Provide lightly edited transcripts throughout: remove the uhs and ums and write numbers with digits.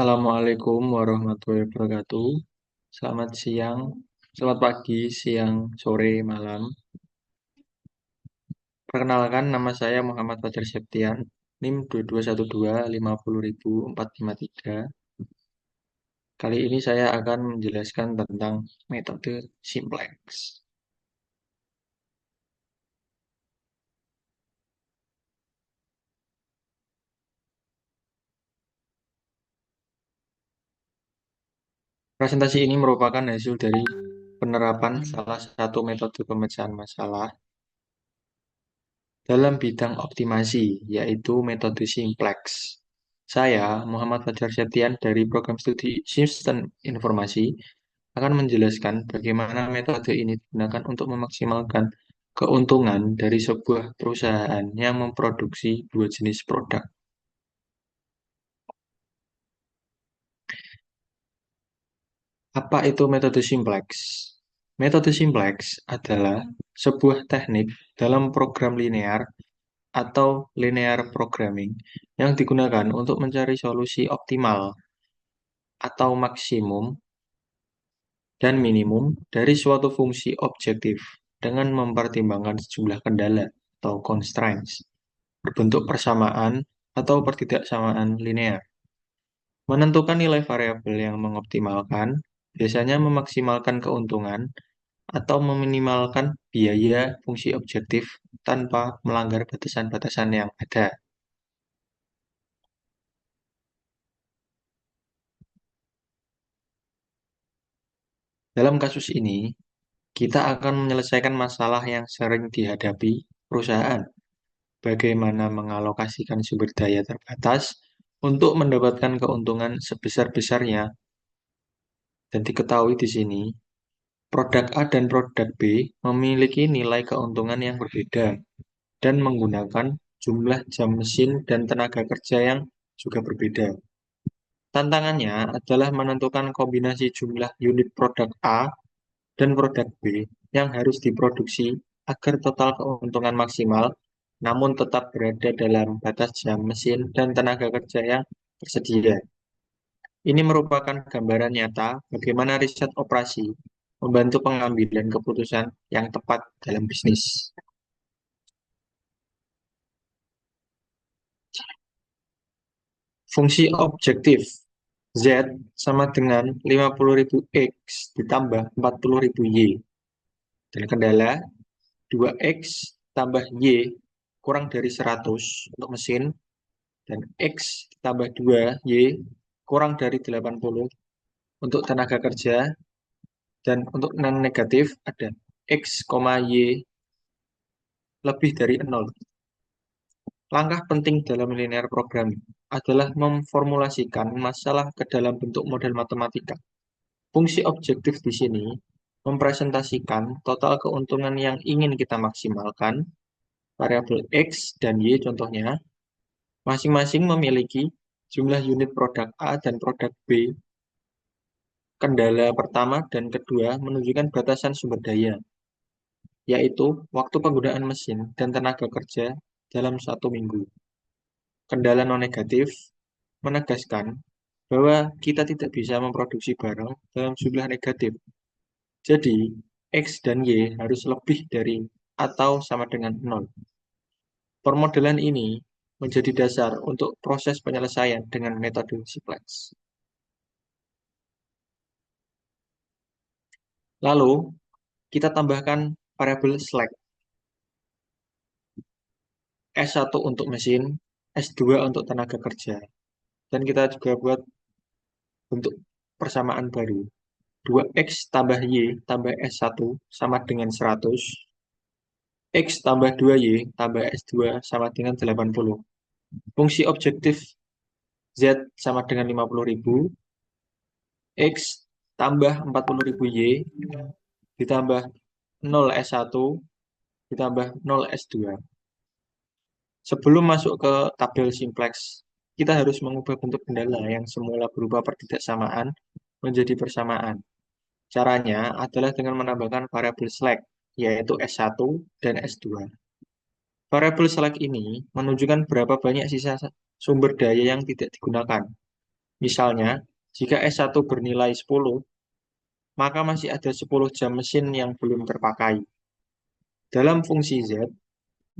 Assalamualaikum warahmatullahi wabarakatuh. Selamat siang, selamat pagi, siang, sore, malam. Perkenalkan, nama saya Muhammad Fajar Septian, NIM 221250453. Kali ini saya akan menjelaskan tentang metode simplex. Presentasi ini merupakan hasil dari penerapan salah satu metode pemecahan masalah dalam bidang optimasi, yaitu metode simplex. Saya, Muhammad Fajar Septian dari Program Studi Sistem Informasi, akan menjelaskan bagaimana metode ini digunakan untuk memaksimalkan keuntungan dari sebuah perusahaan yang memproduksi dua jenis produk. Apa itu metode simplex? Metode simplex adalah sebuah teknik dalam program linear atau linear programming yang digunakan untuk mencari solusi optimal atau maksimum dan minimum dari suatu fungsi objektif dengan mempertimbangkan sejumlah kendala atau constraints berbentuk persamaan atau pertidaksamaan linear. Menentukan nilai variabel yang mengoptimalkan biasanya memaksimalkan keuntungan atau meminimalkan biaya fungsi objektif tanpa melanggar batasan-batasan yang ada. Dalam kasus ini, kita akan menyelesaikan masalah yang sering dihadapi perusahaan, bagaimana mengalokasikan sumber daya terbatas untuk mendapatkan keuntungan sebesar-besarnya. Dan diketahui di sini, produk A dan produk B memiliki nilai keuntungan yang berbeda dan menggunakan jumlah jam mesin dan tenaga kerja yang juga berbeda. Tantangannya adalah menentukan kombinasi jumlah unit produk A dan produk B yang harus diproduksi agar total keuntungan maksimal namun tetap berada dalam batas jam mesin dan tenaga kerja yang tersedia. Ini merupakan gambaran nyata bagaimana riset operasi membantu pengambilan keputusan yang tepat dalam bisnis. Fungsi objektif Z sama dengan 50.000 X ditambah 40.000 Y. Dan kendala 2X tambah Y kurang dari 100 untuk mesin, dan X tambah 2Y kurang dari 80 untuk tenaga kerja, dan untuk non negatif ada X, Y lebih dari 0. Langkah penting dalam linear programming adalah memformulasikan masalah ke dalam bentuk model matematika. Fungsi objektif di sini mempresentasikan total keuntungan yang ingin kita maksimalkan, variabel X dan Y contohnya, masing-masing memiliki jumlah unit produk A dan produk B. Kendala pertama dan kedua menunjukkan batasan sumber daya, yaitu waktu penggunaan mesin dan tenaga kerja dalam 1 minggu. Kendala non-negatif menegaskan bahwa kita tidak bisa memproduksi barang dalam jumlah negatif. Jadi, X dan Y harus lebih dari atau sama dengan 0. Permodelan ini menjadi dasar untuk proses penyelesaian dengan metode simplex. Lalu, kita tambahkan variabel slack, S1 untuk mesin, S2 untuk tenaga kerja. Dan kita juga buat bentuk persamaan baru. 2X tambah Y tambah S1 sama dengan 100. X tambah 2Y tambah S2 sama dengan 80. Fungsi objektif Z sama dengan 50.000. X tambah 40.000 Y ditambah 0 S1 ditambah 0 S2. Sebelum masuk ke tabel simplex, kita harus mengubah bentuk kendala yang semula berupa pertidaksamaan menjadi persamaan. Caranya adalah dengan menambahkan variabel slack, yaitu S1 dan S2. Variabel slack ini menunjukkan berapa banyak sisa sumber daya yang tidak digunakan. Misalnya, jika S1 bernilai 10, maka masih ada 10 jam mesin yang belum terpakai. Dalam fungsi Z,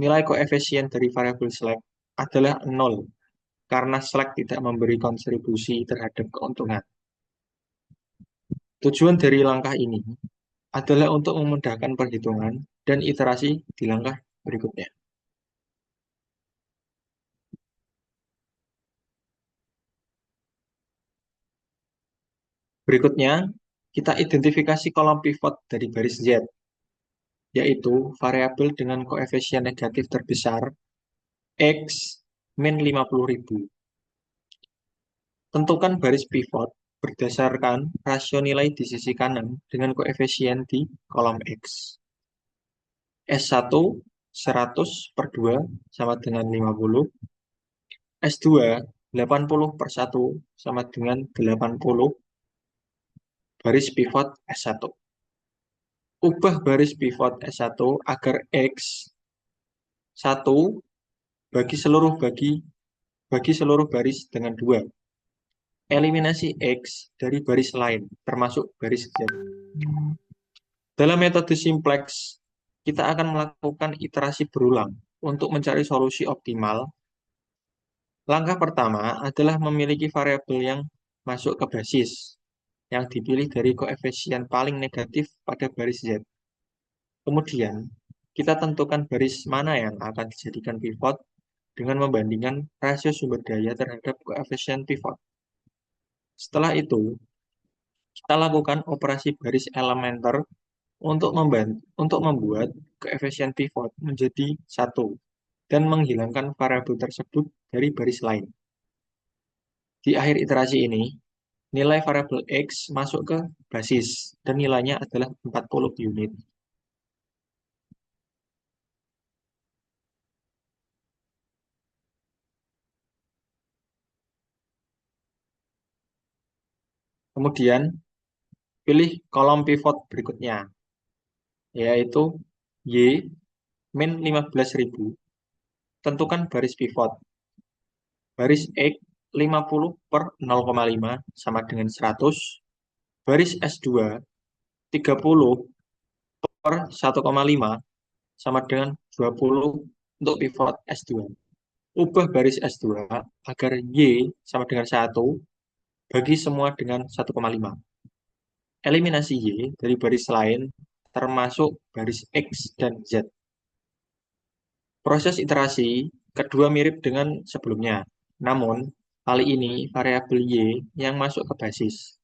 nilai koefisien dari variabel slack adalah 0 karena slack tidak memberi kontribusi terhadap keuntungan. Tujuan dari langkah ini adalah untuk memudahkan perhitungan dan iterasi di langkah berikutnya. Berikutnya, kita identifikasi kolom pivot dari baris Z, yaitu variabel dengan koefisien negatif terbesar X min 50.000. Tentukan baris pivot berdasarkan rasio nilai di sisi kanan dengan koefisien di kolom X. S1 100 per 2 sama dengan 50. S2 80 per 1 sama dengan 80 baris pivot S1. Ubah baris pivot S1 agar X 1 bagi seluruh baris dengan 2. Eliminasi X dari baris lain, termasuk baris Z. Dalam metode simplex, kita akan melakukan iterasi berulang untuk mencari solusi optimal. Langkah pertama adalah memiliki variabel yang masuk ke basis, yang dipilih dari koefisien paling negatif pada baris Z. Kemudian, kita tentukan baris mana yang akan dijadikan pivot dengan membandingkan rasio sumber daya terhadap koefisien pivot. Setelah itu, kita lakukan operasi baris elementer untuk membuat koefisien pivot menjadi 1 dan menghilangkan variabel tersebut dari baris lain. Di akhir iterasi ini, nilai variabel X masuk ke basis dan nilainya adalah 40 unit. Kemudian, pilih kolom pivot berikutnya, yaitu Y min 15.000. Tentukan baris pivot. Baris X 50 per 0,5 sama dengan 100. Baris S2 30 per 1,5 sama dengan 20 untuk pivot S2. Ubah baris S2 agar Y sama dengan 1 bagi semua dengan 1,5. Eliminasi Y dari baris lain termasuk baris X dan Z. Proses iterasi kedua mirip dengan sebelumnya, namun kali ini variabel Y yang masuk ke basis.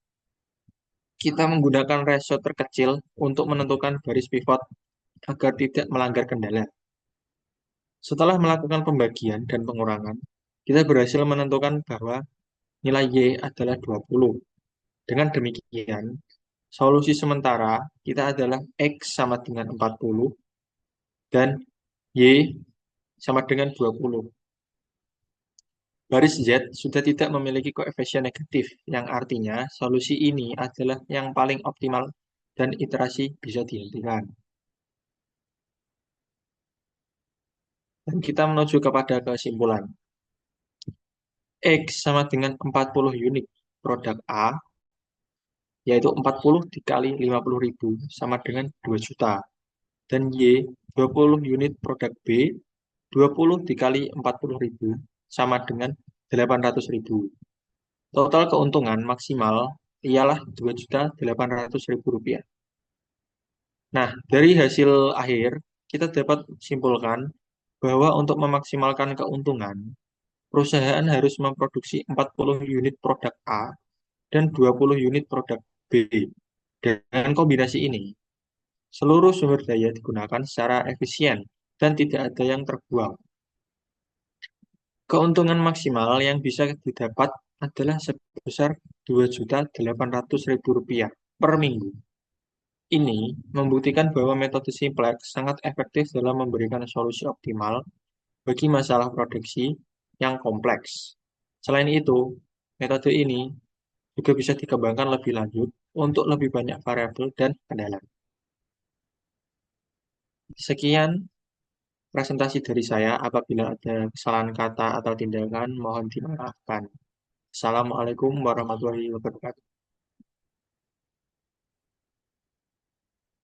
Kita menggunakan rasio terkecil untuk menentukan baris pivot agar tidak melanggar kendala. Setelah melakukan pembagian dan pengurangan, kita berhasil menentukan bahwa nilai Y adalah 20. Dengan demikian, solusi sementara kita adalah X sama dengan 40 dan Y sama dengan 20. Baris Z sudah tidak memiliki koefisien negatif, yang artinya solusi ini adalah yang paling optimal dan iterasi bisa dihentikan. Dan kita menuju kepada kesimpulan. X sama dengan 40 unit produk A, yaitu 40 dikali 50.000 sama dengan 2 juta. Dan Y 20 unit produk B, 20 dikali 40.000 sama dengan 800.000. Total keuntungan maksimal ialah 2.800.000 rupiah. Nah, dari hasil akhir, kita dapat simpulkan bahwa untuk memaksimalkan keuntungan, perusahaan harus memproduksi 40 unit produk A dan 20 unit produk B. Dengan kombinasi ini, seluruh sumber daya digunakan secara efisien dan tidak ada yang terbuang. Keuntungan maksimal yang bisa didapat adalah sebesar 2.800.000 rupiah per minggu. Ini membuktikan bahwa metode simplex sangat efektif dalam memberikan solusi optimal bagi masalah produksi yang kompleks. Selain itu, metode ini juga bisa dikembangkan lebih lanjut untuk lebih banyak variabel dan kendala. Sekian presentasi dari saya. Apabila ada kesalahan kata atau tindakan, mohon dimaafkan. Assalamualaikum warahmatullahi wabarakatuh.